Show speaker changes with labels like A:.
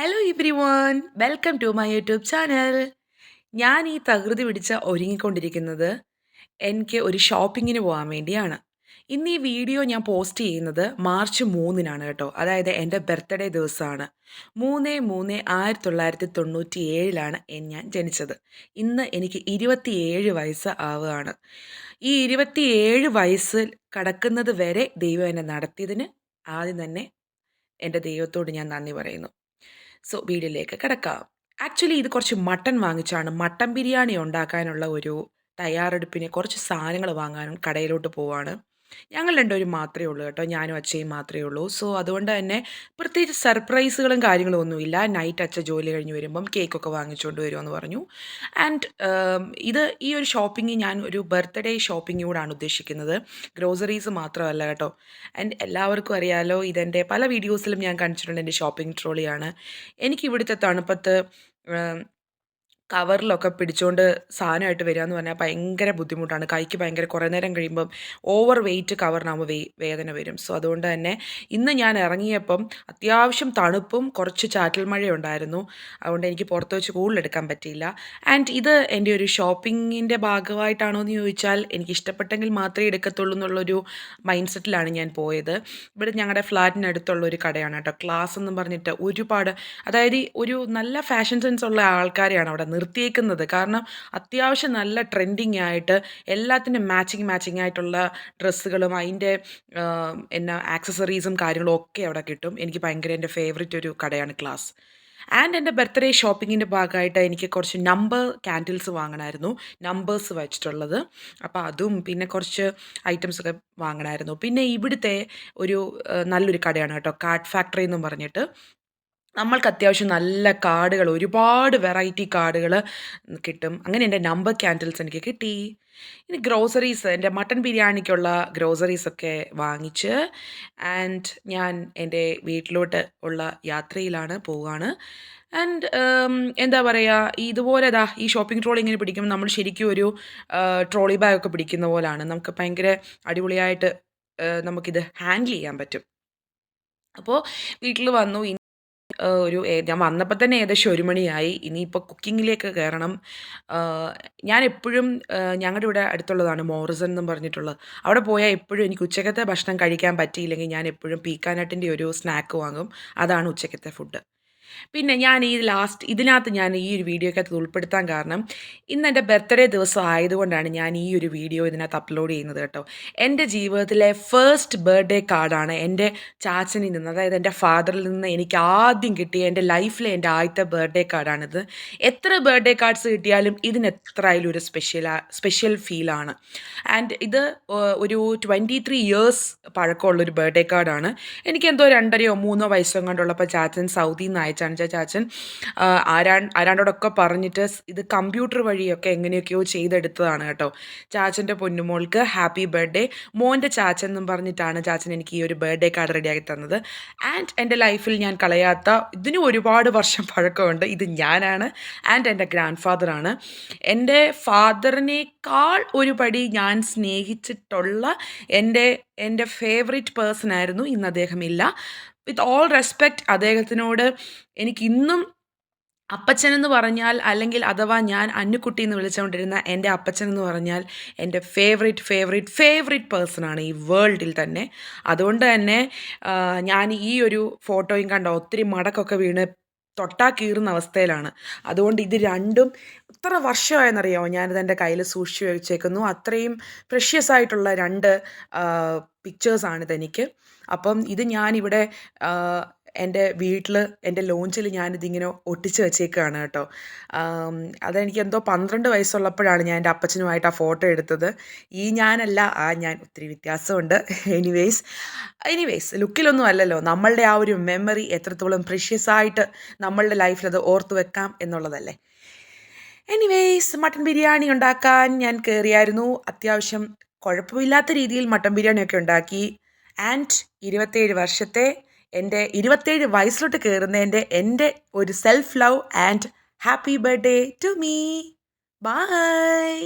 A: Hello everyone welcome to my YouTube channel. ഞാൻ ഈ തകൃതി പിടിച്ച ഒരുങ്ങിക്കൊണ്ടിരിക്കുന്നത് എനിക്ക് ഒരു ഷോപ്പിങ്ങിന് പോകാൻ വേണ്ടിയാണ്. ഇന്ന് ഈ വീഡിയോ ഞാൻ പോസ്റ്റ് ചെയ്യുന്നത് മാർച്ച് 3-നാണ് കേട്ടോ. അതായത് എൻ്റെ ബർത്ത്ഡേ ദിവസമാണ്. 3/3/1997 ഞാൻ ജനിച്ചത്. ഇന്ന് എനിക്ക് 27 വയസ്സ് ആവുകയാണ്. ഈ 27 വയസ്സ് കടക്കുന്നത് വരെ ദൈവം എന്നെ നടത്തിയതിന് ആദ്യം തന്നെ എൻ്റെ ദൈവത്തോട് ഞാൻ നന്ദി പറയുന്നു. സോ വീഡിയോയിലേക്ക് കിടക്കാം. ആക്ച്വലി ഇത് കുറച്ച് മട്ടൺ വാങ്ങിച്ചാണ്. മട്ടൻ ബിരിയാണി ഉണ്ടാക്കാനുള്ള ഒരു തയ്യാറെടുപ്പിന് കുറച്ച് സാധനങ്ങൾ വാങ്ങാനും കടയിലോട്ട് പോവാണ്. ഞങ്ങൾ രണ്ടുപേരും മാത്രമേ ഉള്ളൂ കേട്ടോ. ഞാനും അച്ഛയും മാത്രമേ ഉള്ളൂ. സോ അതുകൊണ്ട് തന്നെ പ്രത്യേകിച്ച് സർപ്രൈസുകളും കാര്യങ്ങളും ഒന്നുമില്ല. നൈറ്റ് അച്ഛൻ ജോലി കഴിഞ്ഞ് വരുമ്പം കേക്കൊക്കെ വാങ്ങിച്ചുകൊണ്ട് വരുമെന്ന് പറഞ്ഞു. ആൻഡ് ഈ ഒരു ഷോപ്പിംഗ് ഞാൻ ഒരു ബർത്ത്ഡേ ഷോപ്പിംഗ് കൂടാണ് ഉദ്ദേശിക്കുന്നത്. ഗ്രോസറീസ് മാത്രമല്ല കേട്ടോ. ആൻഡ് എല്ലാവർക്കും അറിയാലോ, ഇതെൻ്റെ പല വീഡിയോസിലും ഞാൻ കാണിച്ചിട്ടുണ്ട്. എൻ്റെ ഷോപ്പിംഗ് ട്രോളിയാണ്. എനിക്ക് ഇവിടുത്തെ തണുപ്പത്ത് കവറിലൊക്കെ പിടിച്ചുകൊണ്ട് സാധനമായിട്ട് വരിക എന്ന് പറഞ്ഞാൽ ഭയങ്കര ബുദ്ധിമുട്ടാണ്. കൈക്ക് ഭയങ്കര കുറേ നേരം കഴിയുമ്പം ഓവർ വെയിറ്റ് കവറിനാകുമ്പോൾ വേദന വരും. സോ അതുകൊണ്ട് തന്നെ ഇന്ന് ഞാൻ ഇറങ്ങിയപ്പം അത്യാവശ്യം തണുപ്പും കുറച്ച് ചാറ്റൽ മഴയുണ്ടായിരുന്നു. അതുകൊണ്ട് എനിക്ക് പുറത്ത് വെച്ച് കൂടുതലെടുക്കാൻ പറ്റിയില്ല. ആൻഡ് ഇത് എൻ്റെ ഒരു ഷോപ്പിങ്ങിൻ്റെ ഭാഗമായിട്ടാണോ എന്ന് ചോദിച്ചാൽ എനിക്ക് ഇഷ്ടപ്പെട്ടെങ്കിൽ മാത്രമേ എടുക്കത്തുള്ളൂ എന്നുള്ളൊരു മൈൻഡ് സെറ്റിലാണ് ഞാൻ പോയത്. ഇവിടെ ഞങ്ങളുടെ ഫ്ലാറ്റിനടുത്തുള്ള ഒരു കടയാണ് കേട്ടോ. ക്ലാസ് എന്നും പറഞ്ഞിട്ട് ഒരുപാട്, അതായത് ഒരു നല്ല ഫാഷൻ സെൻസ് ഉള്ള ആൾക്കാരെയാണ് അവിടെ നിർത്തിയേക്കുന്നത്. കാരണം അത്യാവശ്യം നല്ല ട്രെൻഡിങ് ആയിട്ട് എല്ലാത്തിനും മാച്ചിങ് ആയിട്ടുള്ള ഡ്രസ്സുകളും അതിൻ്റെ ആക്സസറീസും കാര്യങ്ങളും ഒക്കെ അവിടെ കിട്ടും. എനിക്ക് ഭയങ്കര എൻ്റെ ഫേവറേറ്റ് ഒരു കടയാണ് ക്ലാസ്. ആൻഡ് എൻ്റെ ബർത്ത്ഡേ ഷോപ്പിങ്ങിൻ്റെ ഭാഗമായിട്ട് എനിക്ക് കുറച്ച് നമ്പർ ക്യാൻഡിൽസ് വാങ്ങണമായിരുന്നു, നമ്പേഴ്സ് വെച്ചിട്ടുള്ളത്. അപ്പോൾ അതും പിന്നെ കുറച്ച് ഐറ്റംസൊക്കെ വാങ്ങണമായിരുന്നു. പിന്നെ ഇവിടുത്തെ ഒരു നല്ലൊരു കടയാണ് കേട്ടോ, കാർഡ് ഫാക്ടറി എന്നും പറഞ്ഞിട്ട്. നമ്മൾക്ക് അത്യാവശ്യം നല്ല കാർഡുകൾ, ഒരുപാട് വെറൈറ്റി കാർഡുകൾ കിട്ടും. അങ്ങനെ എൻ്റെ നമ്പർ ക്യാൻഡിൽസ് എനിക്ക് കിട്ടി. ഇനി ഗ്രോസറീസ്, എൻ്റെ മട്ടൺ ബിരിയാണിക്കുള്ള ഗ്രോസറീസൊക്കെ വാങ്ങിച്ച് ആൻഡ് ഞാൻ എൻ്റെ വീട്ടിലോട്ട് ഉള്ള യാത്രയിലാണ്, പോവുകയാണ്. ആൻഡ് എന്താ പറയുക, ഇതുപോലെ ഈ ഷോപ്പിംഗ് ട്രോളി ഇങ്ങനെ പിടിക്കുമ്പോൾ നമ്മൾ ശരിക്കും ഒരു ട്രോളി ബാഗൊക്കെ പിടിക്കുന്ന പോലാണ്. നമുക്ക് ഭയങ്കര അടിപൊളിയായിട്ട് നമുക്കിത് ഹാൻഡിൽ ചെയ്യാൻ പറ്റും. അപ്പോൾ വീട്ടിൽ വന്നു. ഞാൻ വന്നപ്പോൾ തന്നെ ഏകദേശം 1 മണിയായി. ഇനിയിപ്പോൾ കുക്കിങ്ങിലേക്ക് കയറണം. ഞാൻ എപ്പോഴും ഞങ്ങളുടെ ഇവിടെ അടുത്തുള്ളതാണ് മോറിസൺ എന്നും പറഞ്ഞിട്ടുള്ളത്. അവിടെ പോയാൽ എപ്പോഴും എനിക്ക് ഉച്ചക്കത്തെ ഭക്ഷണം കഴിക്കാൻ പറ്റിയില്ലെങ്കിൽ ഞാൻ എപ്പോഴും പീക്കാനട്ടിൻ്റെ ഒരു സ്നാക്ക് വാങ്ങും. അതാണ് ഉച്ചക്കത്തെ ഫുഡ്. പിന്നെ ഞാൻ ഇതിനകത്ത് ഞാൻ ഈ ഒരു വീഡിയോക്കകത്ത് ഉൾപ്പെടുത്താൻ കാരണം ഇന്ന് എൻ്റെ ബർത്ത്ഡേ ദിവസം ആയതുകൊണ്ടാണ് ഞാൻ ഈ ഒരു വീഡിയോ ഇതിനകത്ത് അപ്ലോഡ് ചെയ്യുന്നത് കേട്ടോ. എൻ്റെ ജീവിതത്തിലെ ഫസ്റ്റ് ബർത്ത്ഡേ കാർഡാണ് എൻ്റെ ചാച്ചനിൽ നിന്ന്, അതായത് എൻ്റെ ഫാദറിൽ നിന്ന് എനിക്ക് ആദ്യം കിട്ടിയ എൻ്റെ ലൈഫിലെ എൻ്റെ ആദ്യത്തെ ബർത്ത്ഡേ കാർഡാണിത്. എത്ര ബർത്ത്ഡേ കാർഡ്സ് കിട്ടിയാലും ഇതിന് എത്രയായാലും ഒരു സ്പെഷ്യൽ ഫീലാണ്. ആൻഡ് ഇത് ഒരു 23 ഇയേഴ്സ് പഴക്കമുള്ളൊരു ബർത്ത്ഡേ കാർഡാണ്. എനിക്കെന്തോ 2.5 3 വയസ്സോ കണ്ടുള്ളപ്പോൾ ചാച്ചൻ സൗദിയിൽ നിന്ന് അയച്ചാണ്. ചാച്ചൻ ആരാണ്ടോടൊക്കെ പറഞ്ഞിട്ട് ഇത് കമ്പ്യൂട്ടർ വഴിയൊക്കെ എങ്ങനെയൊക്കെയോ ചെയ്തെടുത്തതാണ് കേട്ടോ. ചാച്ചൻ്റെ പൊന്നുമോൾക്ക് ഹാപ്പി ബർത്ത്ഡേ, മോൻ്റെ ചാച്ചൻ എന്നും പറഞ്ഞിട്ടാണ് ചാച്ചൻ എനിക്ക് ഈ ഒരു ബർത്ത്ഡേ കാർഡ് റെഡിയാക്കി തന്നത്. ആൻഡ് എൻ്റെ ലൈഫിൽ ഞാൻ കളയാത്ത, ഇതിന് ഒരുപാട് വർഷം പഴക്കമുണ്ട്, ഇത് ഞാനാണ്. ആൻഡ് എൻ്റെ ഗ്രാൻഡ് ഫാദറാണ്. എൻ്റെ ഫാദറിനേക്കാൾ ഒരു പടി ഞാൻ സ്നേഹിച്ചിട്ടുള്ള എൻ്റെ ഫേവറേറ്റ് പേഴ്സൺ ആയിരുന്നു. ഇന്ന് അദ്ദേഹമില്ല. വിത്ത് ഓൾ റെസ്പെക്റ്റ് അദ്ദേഹത്തിനോട് എനിക്കിന്നും അപ്പച്ചനെന്ന് പറഞ്ഞാൽ, അല്ലെങ്കിൽ അഥവാ ഞാൻ അന്നുക്കുട്ടി എന്ന് വിളിച്ചുകൊണ്ടിരുന്ന എൻ്റെ അപ്പച്ചനെന്ന് പറഞ്ഞാൽ എൻ്റെ ഫേവറേറ്റ് പേഴ്സണാണ് ഈ വേൾഡിൽ തന്നെ. അതുകൊണ്ട് തന്നെ ഞാൻ ഈ ഒരു ഫോട്ടോയും കണ്ട ഒത്തിരി മടക്കൊക്കെ വീണ് തൊട്ടാ കീറുന്ന അവസ്ഥയിലാണ്. അതുകൊണ്ട് ഇത് രണ്ടും എത്ര വർഷമായെന്നറിയാമോ ഞാനിത് എൻ്റെ കയ്യിൽ സൂക്ഷിച്ചു വെച്ചേക്കുന്നു. അത്രയും പ്രഷ്യസ് ആയിട്ടുള്ള 2 പിക്ചേഴ്സാണിതെനിക്ക്. അപ്പം ഇത് ഞാനിവിടെ എൻ്റെ വീട്ടിൽ, എൻ്റെ ലോഞ്ചിൽ ഞാനിതിങ്ങനെ ഒട്ടിച്ച് വെച്ചേക്കുകയാണ് കേട്ടോ. അതെനിക്ക് എന്തോ 12 വയസ്സുള്ളപ്പോഴാണ് ഞാൻ എൻ്റെ അപ്പച്ചനുമായിട്ട് ആ ഫോട്ടോ എടുത്തത്. ഈ ഞാനല്ല, ഞാൻ ഒത്തിരി വ്യത്യാസമുണ്ട്. എനിവേയ്സ് ലുക്കിലൊന്നും അല്ലല്ലോ, നമ്മളുടെ ആ ഒരു മെമ്മറി എത്രത്തോളം പ്രഷ്യസ് ആയിട്ട് നമ്മളുടെ ലൈഫിൽ അത് ഓർത്ത് വെക്കാം എന്നുള്ളതല്ലേ. എനിവേയ്സ് മട്ടൻ ബിരിയാണി ഉണ്ടാക്കാൻ ഞാൻ കയറിയായിരുന്നു. അത്യാവശ്യം കുഴപ്പമില്ലാത്ത രീതിയിൽ മട്ടൻ ബിരിയാണിയൊക്കെ ഉണ്ടാക്കി. ആൻഡ് 27 വർഷത്തെ എൻ്റെ 27 വയസ്സിലോട്ട് കയറുന്നതിൻ്റെ എൻ്റെ ഒരു self love and happy birthday to me. By.